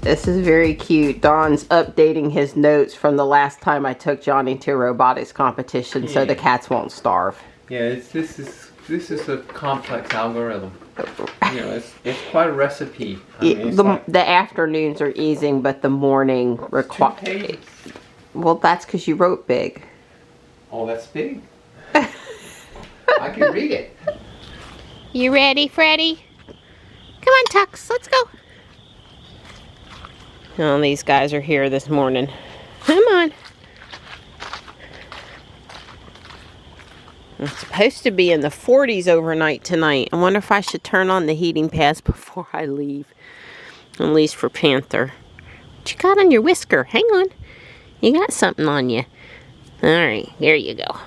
This is very cute. Don's updating his notes from the last time I took Johnny to a robotics competition so the cats won't starve. Yeah, this is a complex algorithm. You know, it's quite a recipe. I mean, the afternoons are easing, but the morning requires. Well, that's because you wrote big. Oh, that's big. I can read it. You ready, Freddy? Come on, Tux, let's go. Oh, these guys are here this morning. Come on. It's supposed to be in the 40s overnight tonight. I wonder if I should turn on the heating pads before I leave. At least for Panther. What you got on your whisker? Hang on. You got something on you. Alright, there you go.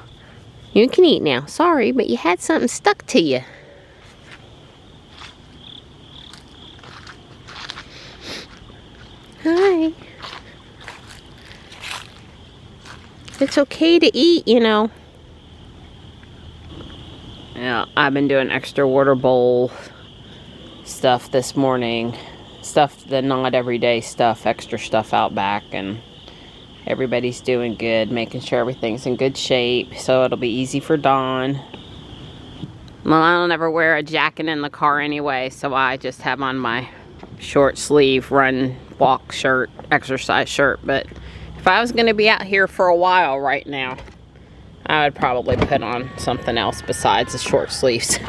You can eat now. Sorry, but you had something stuck to you. Hi. It's okay to eat, you know. Yeah, I've been doing extra water bowl stuff this morning. Stuff, the not everyday stuff, extra stuff out back, and everybody's doing good, making sure everything's in good shape, so it'll be easy for Dawn. Well, I don't ever wear a jacket in the car anyway, so I just have on my short sleeve run walk shirt, exercise shirt, but if I was going to be out here for a while right now, I would probably put on something else besides the short sleeves.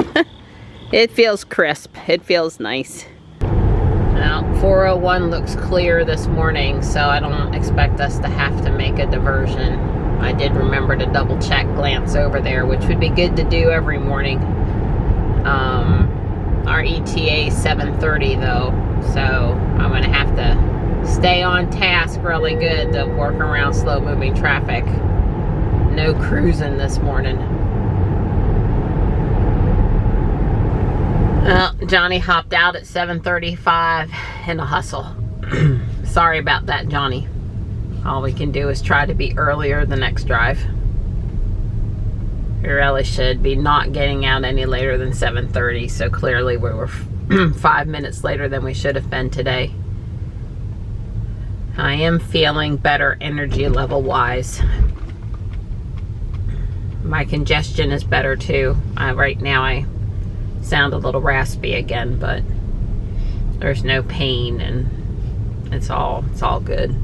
It feels crisp. It feels nice. Now, 401 looks clear this morning, so I don't expect us to have to make a diversion. I did remember to double check, glance over there, which would be good to do every morning. Our ETA is 7:30 though, so I'm going to have to stay on task really good to work around slow moving traffic. No cruising this morning. Well, Johnny hopped out at 7:35 in a hustle. Sorry about that, Johnny. All we can do is try to be earlier the next drive. We really should be not getting out any later than 7:30, so clearly we were 5 minutes later than we should have been today. I am feeling better energy level wise. My congestion is better too. Right now I sound a little raspy again, but there's no pain and it's all good.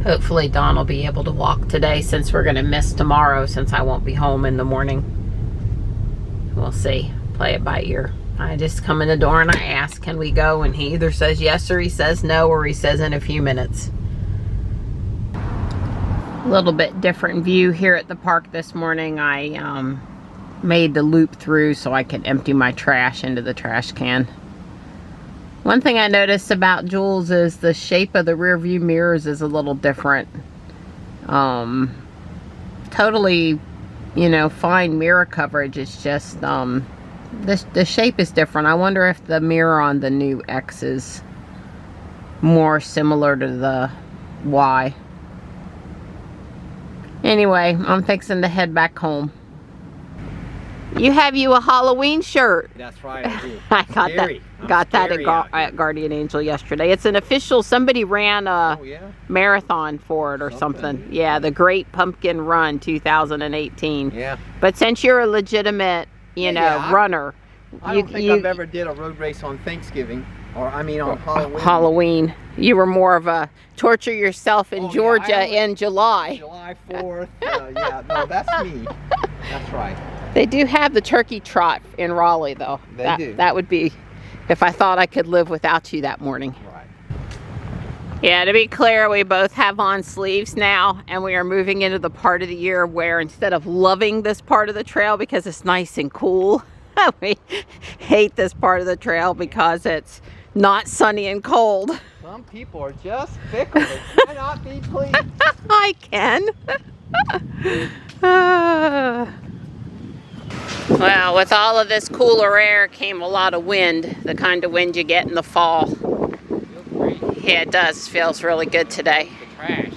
Hopefully Dawn will be able to walk today since we're going to miss tomorrow since I won't be home in the morning. We'll see. Play it by ear. I just come in the door and I ask, can we go? And he either says yes or he says no, or he says in a few minutes. A little bit different view here at the park this morning. I made the loop through so I can empty my trash into the trash can. One thing I noticed about Jules is the shape of the rear view mirrors is a little different. Totally, you know, fine mirror coverage. It's just the shape is different. I wonder if the mirror on the new X is more similar to the Y. Anyway, I'm fixing to head back home. You have you a Halloween shirt. That's right, I do. I got that at Guardian Angel yesterday. It's an official, somebody ran a marathon for it or something. Yeah, the Great Pumpkin Run 2018. Yeah. But since you're a legitimate, you know, runner. I don't think I've ever did a road race on Thanksgiving. Or, I mean, on Halloween. Halloween. You were more of a torture yourself in Georgia in July. July 4th. Yeah, no, that's me. That's right. They do have the turkey trot in Raleigh, though. They do. That would be if I thought I could live without you that morning. Right. Yeah, to be clear, we both have on sleeves now, and we are moving into the part of the year where instead of loving this part of the trail because it's nice and cool, we hate this part of the trail because it's not sunny and cold. Some people are just fickle. They cannot be pleased. I can. Well, with all of this cooler air came a lot of wind, the kind of wind you get in the fall. Yeah, it does. Feels really good today. The trash.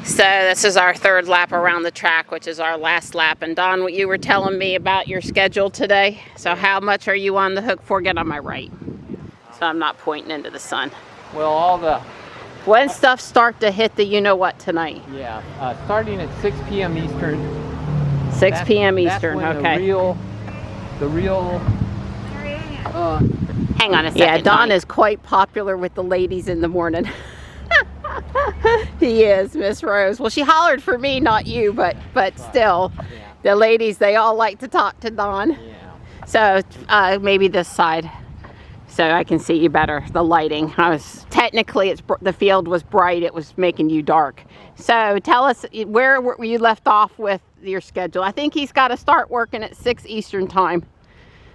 So this is our third lap around the track, which is our last lap. And Don, what you were telling me about your schedule today. So how much are you on the hook for? Get on my right. so I'm not pointing into the sun. Well, all the When stuff start to hit the you-know-what tonight? yeah, starting at 6 p.m. Eastern. 6 p.m. Eastern, that's when okay. The real. Hang on a second. Yeah, Don is quite popular with the ladies in the morning. He is, Miss Rose. Well, she hollered for me, not you, but still, Yeah. the ladies, they all like to talk to Don. Yeah. So maybe this side, so I can see you better. The lighting. Technically, the field was bright. It was making you dark. So tell us where you left off with your schedule. I think he's got to start working at 6 Eastern time.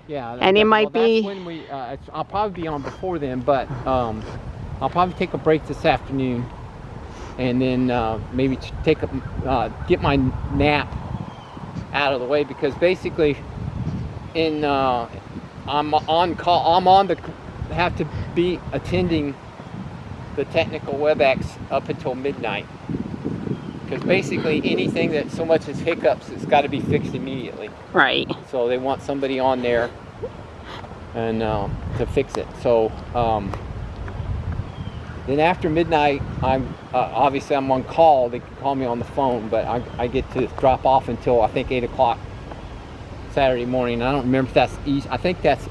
Yeah. And he might be. That's when I'll probably be on before then, but I'll probably take a break this afternoon, and then maybe get my nap out of the way, because basically, I'm on call. Have to be attending the technical WebEx up until midnight, because basically anything that so much as hiccups, it's got to be fixed immediately. Right. So they want somebody on there and to fix it. So then after midnight, I'm obviously I'm on call. They can call me on the phone, but I get to drop off until I think 8 o'clock Saturday morning. I don't remember if that's East. I think that's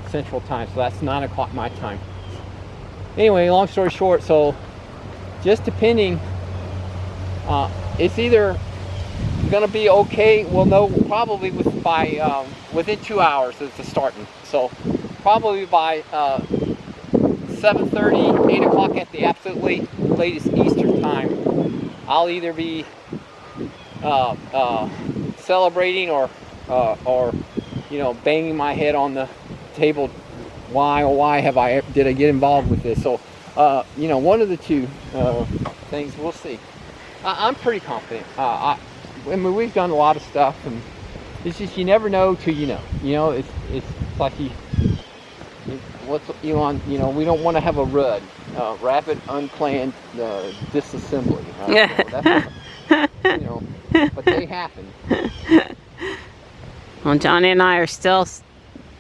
Central Time, so that's 9 o'clock my time. Anyway, long story short, so just depending, it's either gonna be okay. We'll know probably within 2 hours of the starting. So probably by 7:30, 8 o'clock at the absolute latest Eastern time, I'll either be celebrating or banging my head on the table. Why did I get involved with this? So one of the two things. We'll see. I'm pretty confident. I mean, we've done a lot of stuff, and it's just you never know till you know. It's like what's Elon? We don't want to have a RUD, rapid unplanned disassembly. But they happen. Well, Johnny and I are still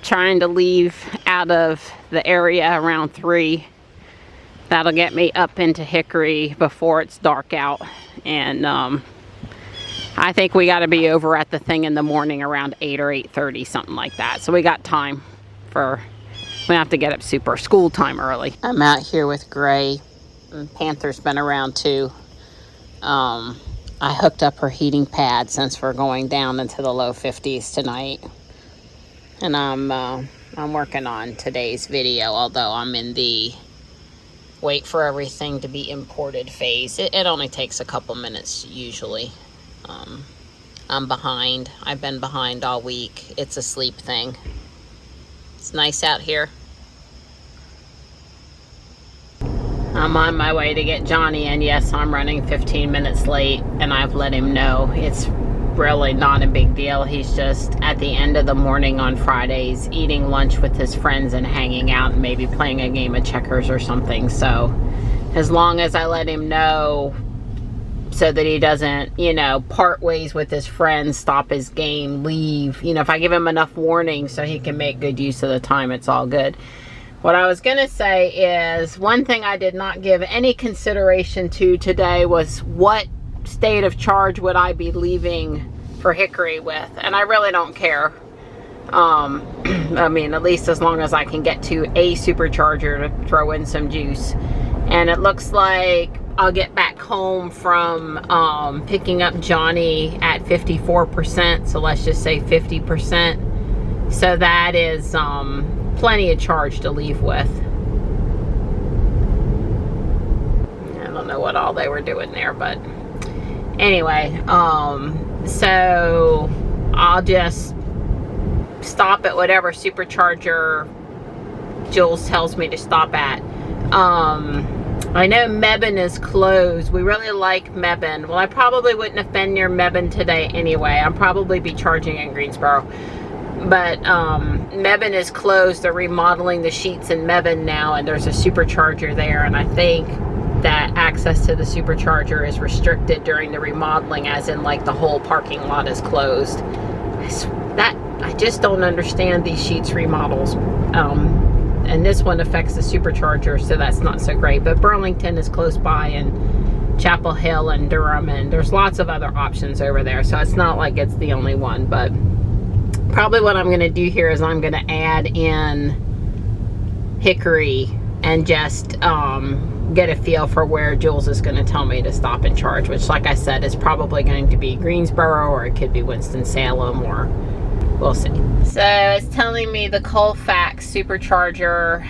trying to leave out of the area around 3. That'll get me up into Hickory before it's dark out. And I think we got to be over at the thing in the morning around 8 or 8:30, something like that. So we got time we have to get up super school time early. I'm out here with Gray. Panther's been around too. I hooked up her heating pad since we're going down into the low 50s tonight. And I'm working on today's video, although I'm in the wait for everything to be imported phase. It only takes a couple minutes usually. I'm behind. I've been behind all week. It's a sleep thing. It's nice out here. I'm on my way to get Johnny, and yes, I'm running 15 minutes late, and I've let him know. It's really not a big deal. He's just at the end of the morning on Fridays eating lunch with his friends and hanging out and maybe playing a game of checkers or something. So as long as I let him know so that he doesn't, part ways with his friends, stop his game, leave. If I give him enough warning so he can make good use of the time, it's all good. What I was going to say is one thing I did not give any consideration to today was what state of charge would I be leaving for Hickory with, and I really don't care. I mean, at least as long as I can get to a supercharger to throw in some juice. And it looks like I'll get back home from picking up Johnny at 54%, so let's just say 50%. So that is plenty of charge to leave with. I don't know what all they were doing there, but anyway, so I'll just stop at whatever supercharger Jules tells me to stop at. I know Mebane is closed. We really like Mebane. Well, I probably wouldn't have been near Mebane today anyway. I'll probably be charging in Greensboro. But Mebane is closed. They're remodeling the sheets in Mebane now, and there's a supercharger there, and I think that access to the supercharger is restricted during the remodeling, as in like the whole parking lot is closed. I just don't understand these sheets remodels. and this one affects the supercharger, so that's not so great. But Burlington is close by, and Chapel Hill and Durham, and there's lots of other options over there, so it's not like it's the only one. But probably what I'm going to do here is I'm going to add in Hickory and just get a feel for where Jules is going to tell me to stop and charge, which, like I said, is probably going to be Greensboro, or it could be Winston-Salem, or we'll see. So it's telling me the Colfax supercharger,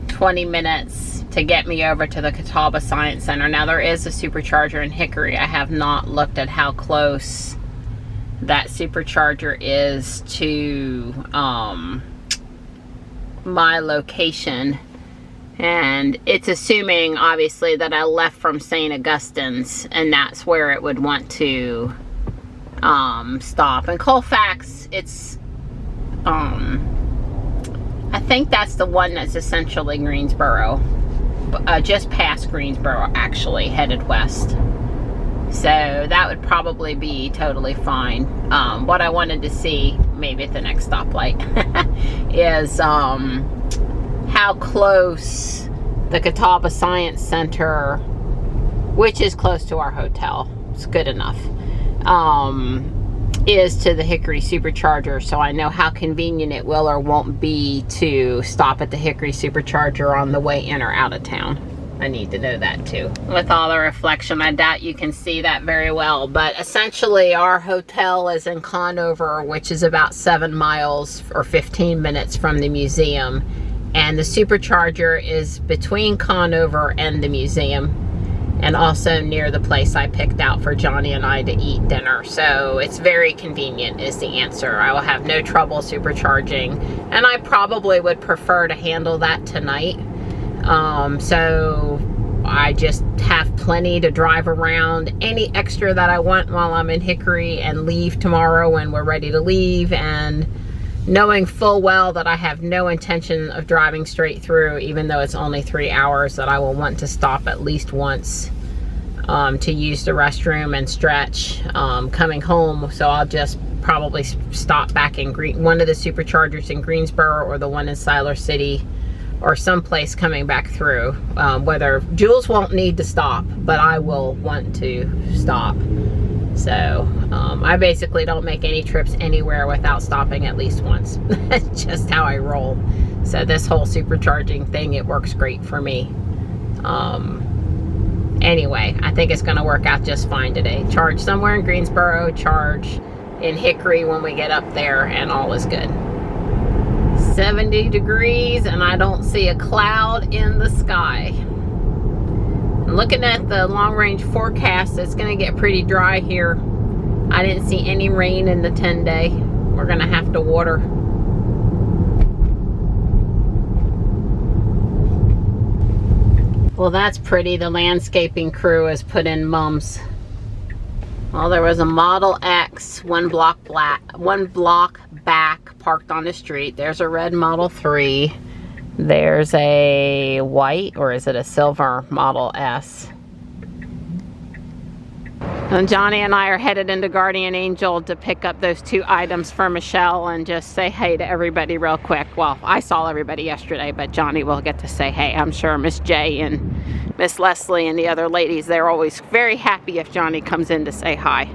20 minutes to get me over to the Catawba Science Center. Now, there is a supercharger in Hickory. I have not looked at how close that supercharger is to my location, and it's assuming obviously that I left from St. Augustine's, and that's where it would want to stop. And Colfax, it's I think that's the one that's essentially Greensboro, just past Greensboro, actually, headed west. So that would probably be totally fine. What I wanted to see, maybe at the next stoplight, is how close the Catawba Science Center, which is close to our hotel, it's good enough, is to the Hickory supercharger, so I know how convenient it will or won't be to stop at the Hickory supercharger on the way in or out of town. I need to know that too. With all the reflection, I doubt you can see that very well, but essentially our hotel is in Conover, which is about 7 miles or 15 minutes from the museum, and the supercharger is between Conover and the museum, and also near the place I picked out for Johnny and I to eat dinner. So it's very convenient is the answer. I will have no trouble supercharging, and I probably would prefer to handle that tonight. So I just have plenty to drive around, any extra that I want while I'm in Hickory, and leave tomorrow when we're ready to leave, and knowing full well that I have no intention of driving straight through, even though it's only 3 hours, that I will want to stop at least once to use the restroom and stretch coming home. So I'll just probably stop back in one of the superchargers in Greensboro, or the one in Siler City, or someplace coming back through. Whether Jules won't need to stop, but I will want to stop. So I basically don't make any trips anywhere without stopping at least once. That's just how I roll. So this whole supercharging thing, it works great for me. Anyway, I think it's gonna work out just fine today. Charge somewhere in Greensboro, charge in Hickory when we get up there, and all is good. 70 degrees, and I don't see a cloud in the sky. Looking at the long-range forecast, it's going to get pretty dry here. I didn't see any rain in the 10-day. We're going to have to water. Well, that's pretty. The landscaping crew has put in mums. Well, there was a Model X, one block back, parked on the street. There's a red Model 3. There's a white, or is it a silver, Model S. And Johnny and I are headed into Guardian Angel to pick up those 2 items for Michelle and just say hey to everybody real quick. Well, I saw everybody yesterday, but Johnny will get to say hey. I'm sure Miss J and Miss Leslie and the other ladies, they're always very happy if Johnny comes in to say hi.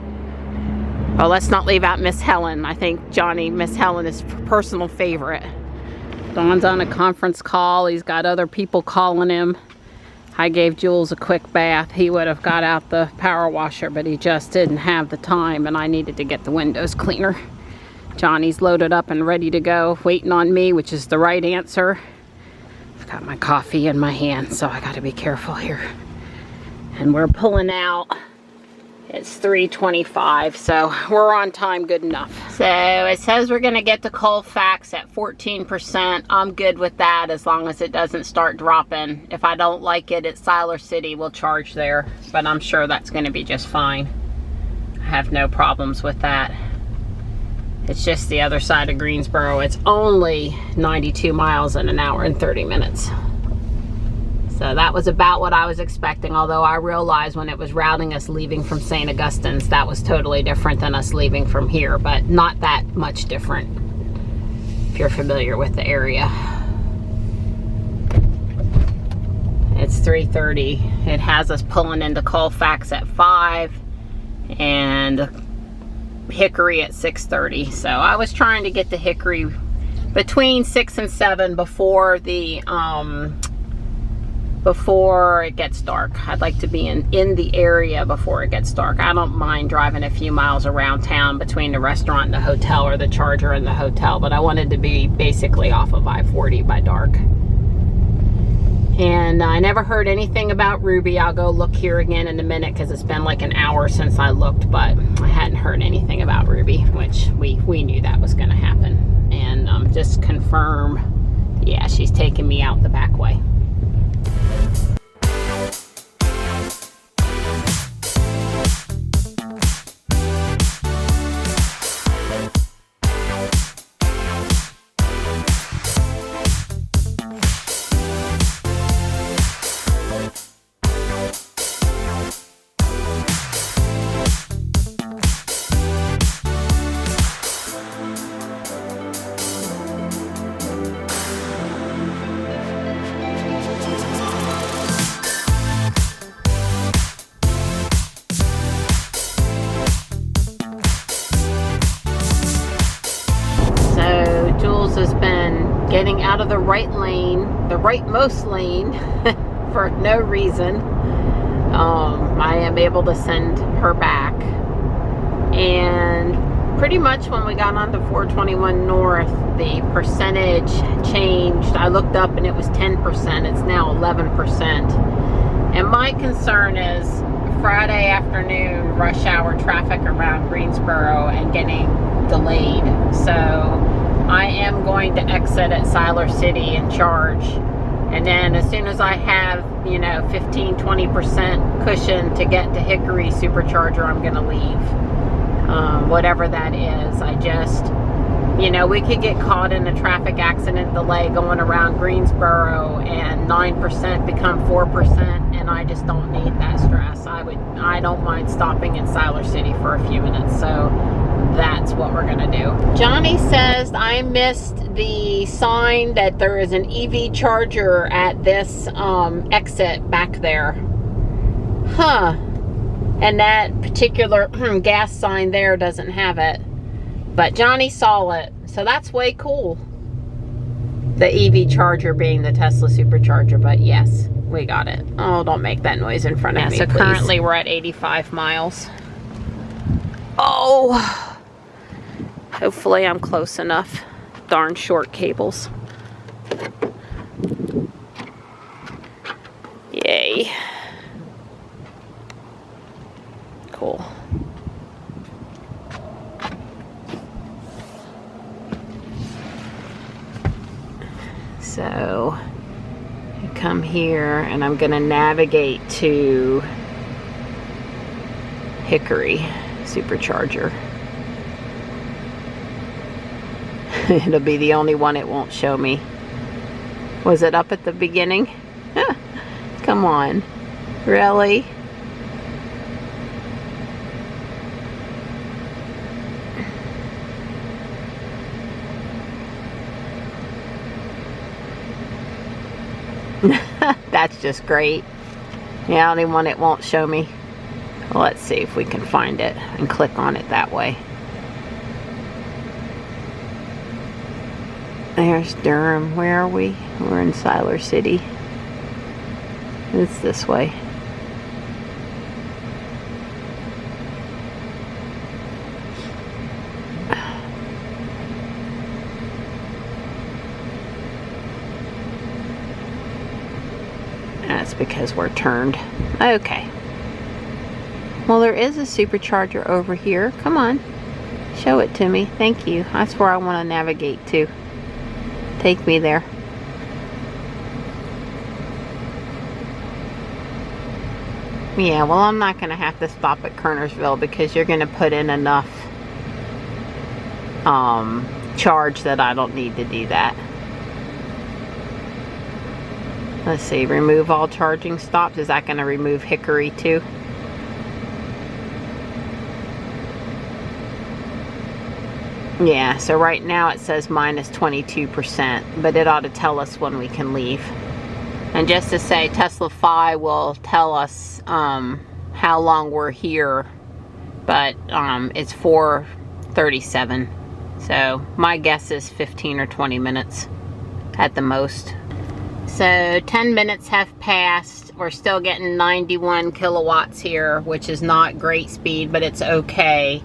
Well, let's not leave out Miss Helen. I think Miss Helen is personal favorite. Don's on a conference call. He's got other people calling him. I gave Jules a quick bath. He would have got out the power washer, but he just didn't have the time, and I needed to get the windows cleaner. Johnny's loaded up and ready to go, waiting on me, which is the right answer. I've got my coffee in my hand, so I gotta be careful here. And we're pulling out. It's 3:25, so we're on time good enough. So it says we're gonna get to Colfax at 14%. I'm good with that as long as it doesn't start dropping. If I don't like it at Siler City, we'll charge there, but I'm sure that's gonna be just fine. I have no problems with that. It's just the other side of Greensboro. It's only 92 miles in an hour and 30 minutes. So that was about what I was expecting, although I realized when it was routing us leaving from St. Augustine's, that was totally different than us leaving from here, but not that much different. if you're familiar with the area. It's 3:30. It has us pulling into Colfax at 5 and Hickory at 6:30. So I was trying to get to Hickory between 6 and 7 before it gets dark. I'd like to be in the area before it gets dark. I don't mind driving a few miles around town between the restaurant and the hotel, or the charger and the hotel, but I wanted to be basically off of I-40 by dark. And I never heard anything about Ruby. I'll go look here again in a minute because it's been like an hour since I looked, but I hadn't heard anything about Ruby, which we knew that was going to happen. And just confirm, yeah, she's taking me out the back way. Has been getting out of the right lane, the rightmost lane, for no reason. I am able to send her back, and pretty much when we got onto 421 North, the percentage changed. I looked up and it was 10%. It's now 11%. And my concern is Friday afternoon rush hour traffic around Greensboro and getting delayed. So I am going to exit at Siler City and charge, and then as soon as I have, 15-20% cushion to get to Hickory Supercharger, I'm going to leave. Whatever that is. I just, we could get caught in a traffic accident delay going around Greensboro and 9% become 4%, and I just don't need that stress. I don't mind stopping in Siler City for a few minutes, so that's what we're gonna do. Johnny says I missed the sign that there is an EV charger at this exit back there. Huh. And that particular gas sign there doesn't have it. But Johnny saw it, so that's way cool. The EV charger being the Tesla Supercharger, but yes, we got it. Oh, don't make that noise in front of me, so please. currently we're at 85 miles. Oh, hopefully I'm close enough. Darn short cables. Yay. Cool. So I come here and I'm gonna navigate to Hickory Supercharger. It'll be the only one it won't show me. Was it up at the beginning? Come on. Really? That's just great. Yeah, the only one it won't show me. Well, let's see if we can find it and click on it that way. There's Durham. Where are we? We're in Siler City. It's this way. That's because we're turned. Okay. Well, there is a supercharger over here. Come on. Show it to me. Thank you. That's where I want to navigate to. Take me there. Yeah, well, I'm not going to have to stop at Kernersville because you're going to put in enough charge that I don't need to do that. Let's see, remove all charging stops. Is that going to remove Hickory too? Yeah, so right now it says minus 22%, but it ought to tell us when we can leave. And just to say, Tesla Fi will tell us how long we're here, but it's 4:37. So my guess is 15 or 20 minutes at the most. So 10 minutes have passed. We're still getting 91 kilowatts here, which is not great speed, but it's okay.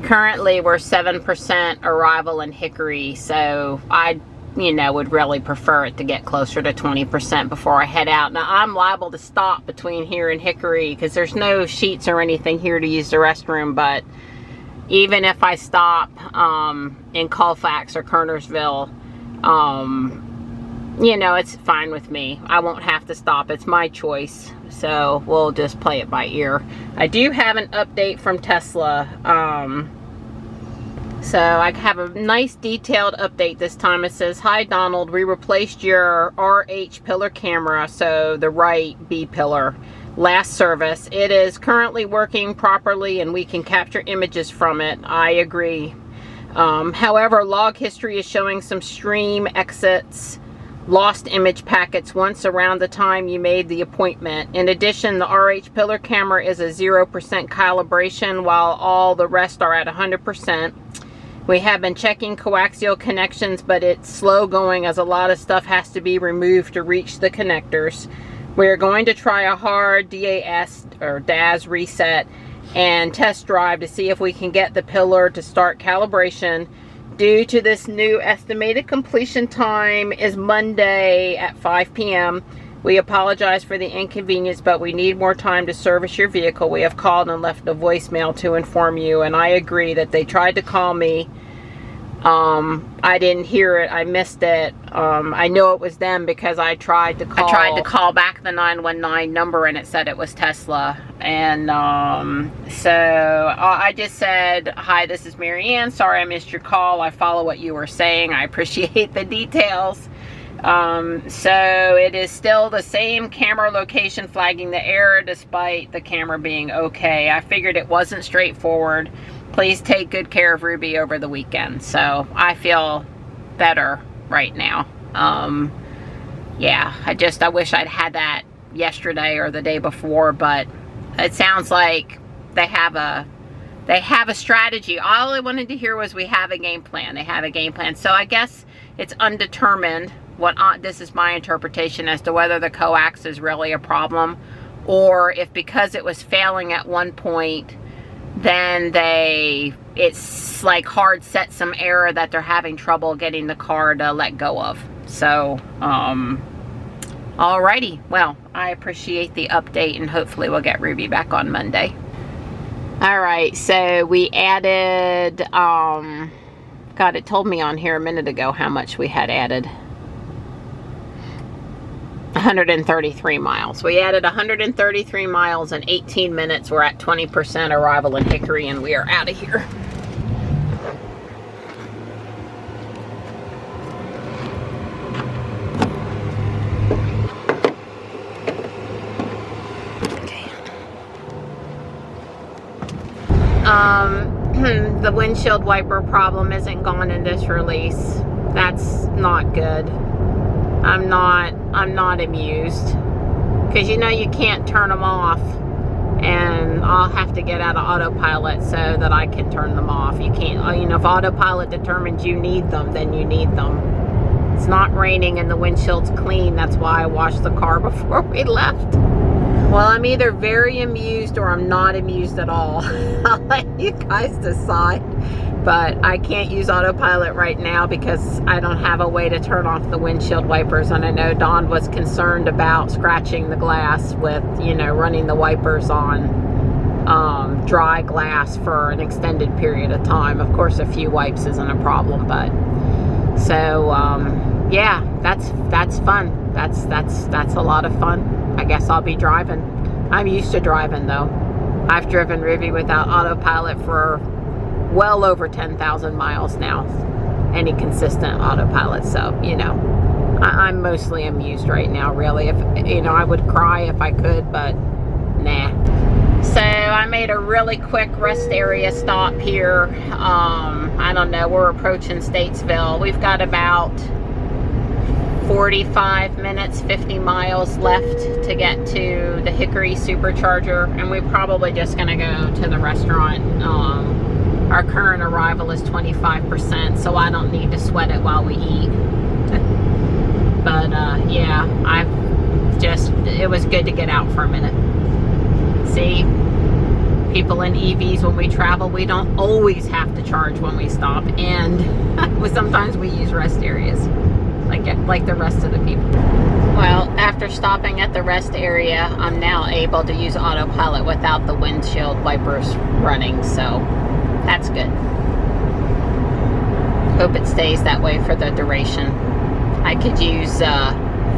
Currently we're 7% arrival in Hickory, so I would really prefer it to get closer to 20% before I head out. Now I'm liable to stop between here and Hickory because there's no sheets or anything here to use the restroom, but even if I stop in Colfax or Kernersville, it's fine with me. I won't have to stop. It's my choice. So we'll just play it by ear. I do have an update from Tesla. So I have a nice detailed update this time. It says, "Hi Donald, we replaced your RH pillar camera, so the right B pillar, last service. It is currently working properly and we can capture images from it. I agree. However, log history is showing some stream exits, lost image packets once around the time you made the appointment. In addition, the RH pillar camera is a 0% calibration while all the rest are at 100%. We have been checking coaxial connections, but it's slow going as a lot of stuff has to be removed to reach the connectors. We're going to try a hard DAS or DAS reset and test drive to see if we can get the pillar to start calibration. Due to this new estimated completion time is Monday at 5 p.m. We apologize for the inconvenience, but we need more time to service your vehicle. We have called and left a voicemail to inform you." And I agree that they tried to call me. I didn't hear it. I missed it. I know it was them because I tried to call back the 919 number and it said it was Tesla. And so I just said, "Hi, this is Mary Ann. Sorry I missed your call. I follow what you were saying. I appreciate the details." So it is still the same camera location flagging the error despite the camera being okay. I figured it wasn't straightforward. Please take good care of Ruby over the weekend. So I feel better right now. Yeah, I wish I'd had that yesterday or the day before, but it sounds like they have a strategy. All I wanted to hear was we have a game plan. They have a game plan. So I guess it's undetermined. This is my interpretation as to whether the coax is really a problem, or if because it was failing at one point, then it's like hard set some error that they're having trouble getting the car to let go of. So, alrighty. Well, I appreciate the update and hopefully we'll get Ruby back on Monday. Alright, so we added, God, it told me on here a minute ago how much we had added. 133 miles. We added 133 miles in 18 minutes. We're at 20% arrival in Hickory and we are out of here. Okay. The windshield wiper problem isn't gone in this release. That's not good. I'm not amused, because you can't turn them off, and I'll have to get out of autopilot so that I can turn them off. You can't, if autopilot determines you need them, then you need them. It's not raining and the windshield's clean. That's why I washed the car before we left. Well, I'm either very amused or I'm not amused at all. I'll let you guys decide. But I can't use autopilot right now because I don't have a way to turn off the windshield wipers. And I know Dawn was concerned about scratching the glass with, running the wipers on dry glass for an extended period of time. Of course, a few wipes isn't a problem, but so yeah, that's fun. That's a lot of fun. I guess I'll be driving. I'm used to driving though. I've driven Ruby without autopilot for well over 10,000 miles now, any consistent autopilot. So I'm mostly amused right now, really. If I would cry if I could, but nah. So I made a really quick rest area stop here. I don't know, we're approaching Statesville. We've got about 45 minutes, 50 miles left to get to the Hickory supercharger, and we're probably just gonna go to the restaurant. Our current arrival is 25%, so I don't need to sweat it while we eat. But yeah, it was good to get out for a minute. See, people in EVs, when we travel, we don't always have to charge when we stop, and sometimes we use rest areas like the rest of the people. Well, after stopping at the rest area, I'm now able to use autopilot without the windshield wipers running, so that's good. Hope it stays that way for the duration. I could use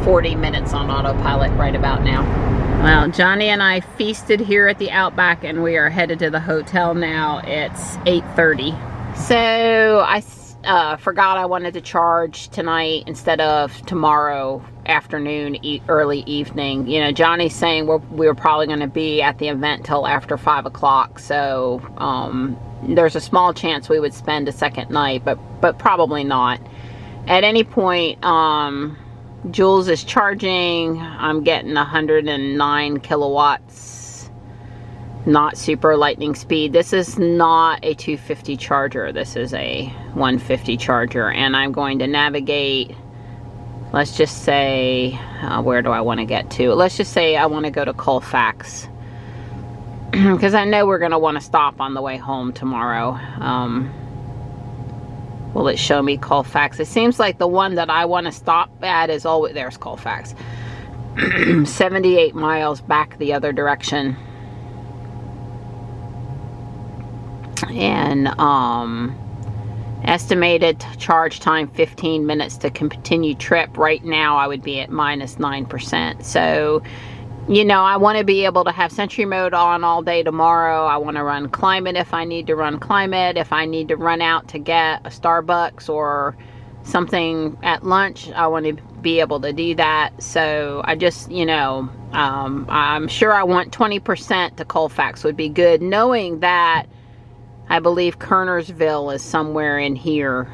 40 minutes on autopilot right about now. Well, Johnny and I feasted here at the Outback, and we are headed to the hotel now. It's 8:30. So I forgot I wanted to charge tonight instead of tomorrow afternoon, early evening. You know, Johnny's saying we were probably going to be at the event till after 5 o'clock. So there's a small chance we would spend a second night, but probably not. At any point, Jules is charging. I'm getting 109 kilowatts. Not super lightning speed. This is not a 250 charger. This is a 150 charger. And I'm going to navigate, let's just say, where do I want to get to? Let's just say I want to go to Colfax. Because I know we're going to want to stop on the way home tomorrow. Will it show me Colfax? It seems like the one that I want to stop at is always, there's Colfax. 78 miles back the other direction. And estimated charge time 15 minutes to continue trip. Right now I would be at minus 9%. So, you know, I want to be able to have Sentry Mode on all day tomorrow. I want to run Climate if I need to run Climate. If I need to run out to get a Starbucks or something at lunch, I want to be able to do that. So I just, you know, I'm sure I want 20% to Colfax would be good, knowing that I believe Kernersville is somewhere in here,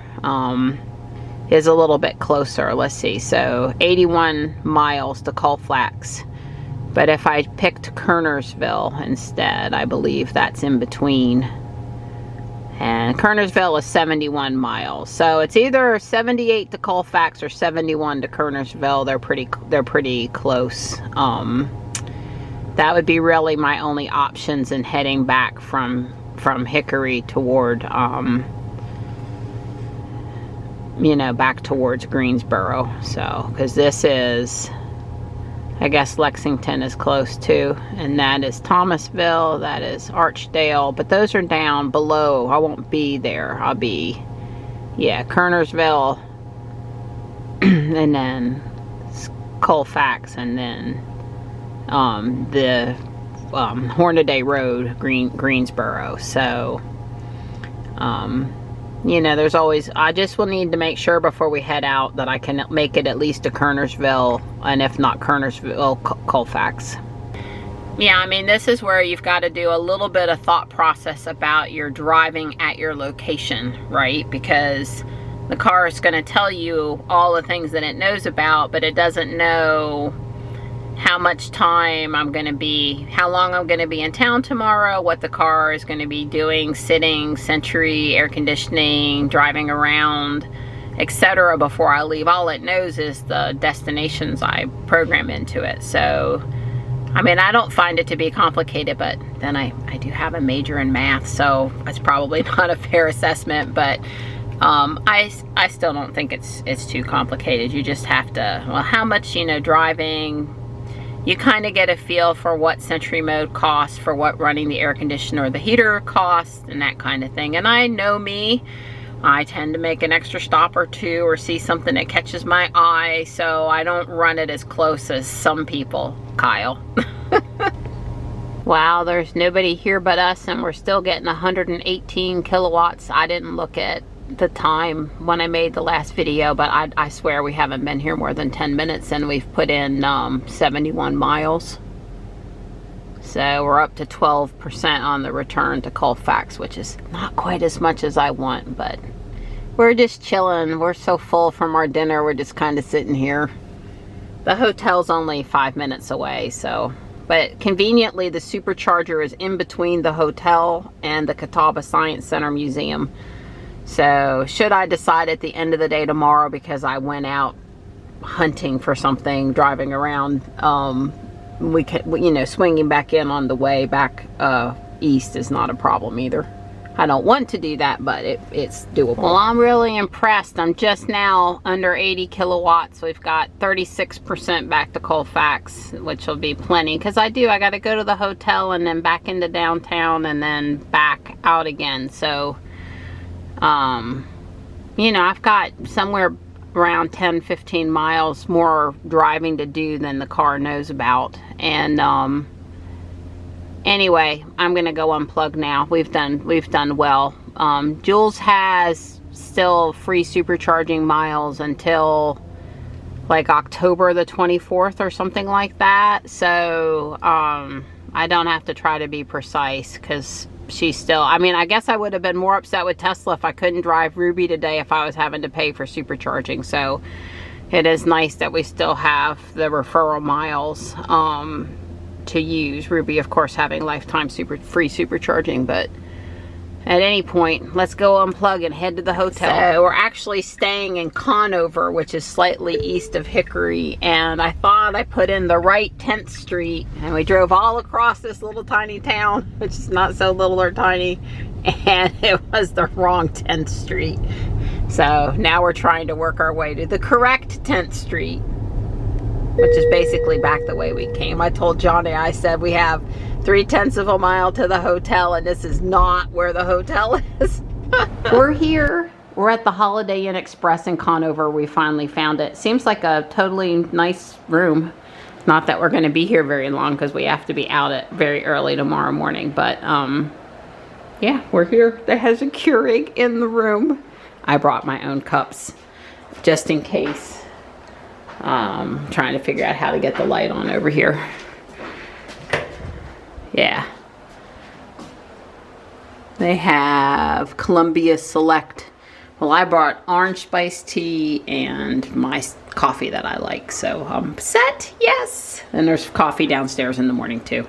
is a little bit closer. Let's see, so 81 miles to Colfax. But if I picked Kernersville instead, I believe that's in between. And Kernersville is 71 miles. So it's either 78 to Colfax or 71 to Kernersville. They're pretty close. That would be really my only options in heading back from Hickory toward, you know, back towards Greensboro. So, because this is, I guess Lexington is close too, and that is Thomasville, that is Archdale, but those are down below. I won't be there. I'll be, yeah, Kernersville, and then Colfax, and then the Hornaday Road, Greensboro. So, you know, there's always, I just will need to make sure before we head out that I can make it at least to Kernersville, and if not Kernersville, Colfax. Yeah, I mean, this is where you've got to do a little bit of thought process about your driving at your location, right? Because the car is going to tell you all the things that it knows about, but it doesn't know how much time I'm going to be, how long I'm going to be in town tomorrow, what the car is going to be doing, sitting, Sentry, air conditioning, driving around, etc. before I leave. All it knows is the destinations I program into it. So, I mean, I don't find it to be complicated, but then I do have a major in math, so it's probably not a fair assessment, but I still don't think it's too complicated. You just have to, well, how much, you know, driving, you kind of get a feel for what Sentry Mode costs, for what running the air conditioner or the heater costs, and that kind of thing. And I know me, I tend to make an extra stop or two or see something that catches my eye, so I don't run it as close as some people, Kyle. Wow, there's nobody here but us, and we're still getting 118 kilowatts. I didn't look at the time when I made the last video, but I swear we haven't been here more than 10 minutes, and we've put in 71 miles. So we're up to 12% on the return to Colfax, which is not quite as much as I want, but we're just chilling. We're so full from our dinner, we're just kind of sitting here. The hotel's only 5 minutes away, so, but conveniently the supercharger is in between the hotel and the Catawba Science Center Museum. So should I decide at the end of the day tomorrow, because I went out hunting for something, driving around, we can, you know, swinging back in on the way back east is not a problem either. I don't want to do that, but it's doable. Well, I'm really impressed. I'm just now under 80 kilowatts. We've got 36% back to Colfax, which will be plenty, because I got to go to the hotel and then back into downtown and then back out again. So, you know, I've got somewhere around 10-15 miles more driving to do than the car knows about. And anyway, I'm gonna go unplug now. We've done well. Jules has still free supercharging miles until like October the 24th or something like that. So I don't have to try to be precise, because she's still, I mean, I guess I would have been more upset with Tesla if I couldn't drive Ruby today, if I was having to pay for supercharging. So it is nice that we still have the referral miles to use. Ruby, of course, having lifetime free supercharging, but at any point, let's go unplug and head to the hotel. So we're actually staying in Conover, which is slightly east of Hickory, and I thought I put in the right 10th Street, and we drove all across this little tiny town, which is not so little or tiny, and it was the wrong 10th Street. So now we're trying to work our way to the correct 10th Street, which is basically back the way we came. I told Johnny, I said, we have 3/10 of a mile to the hotel, and this is not where the hotel is. We're here. We're at the Holiday Inn Express in Conover. We finally found it. Seems like a totally nice room. Not that we're going to be here very long, because we have to be out at very early tomorrow morning. But yeah, we're here. There has a Keurig in the room. I brought my own cups just in case. Trying to figure out how to get the light on over here. Yeah. They have Columbia Select. Well, I brought orange spiced tea and my coffee that I like. So I'm set, yes. And there's coffee downstairs in the morning too.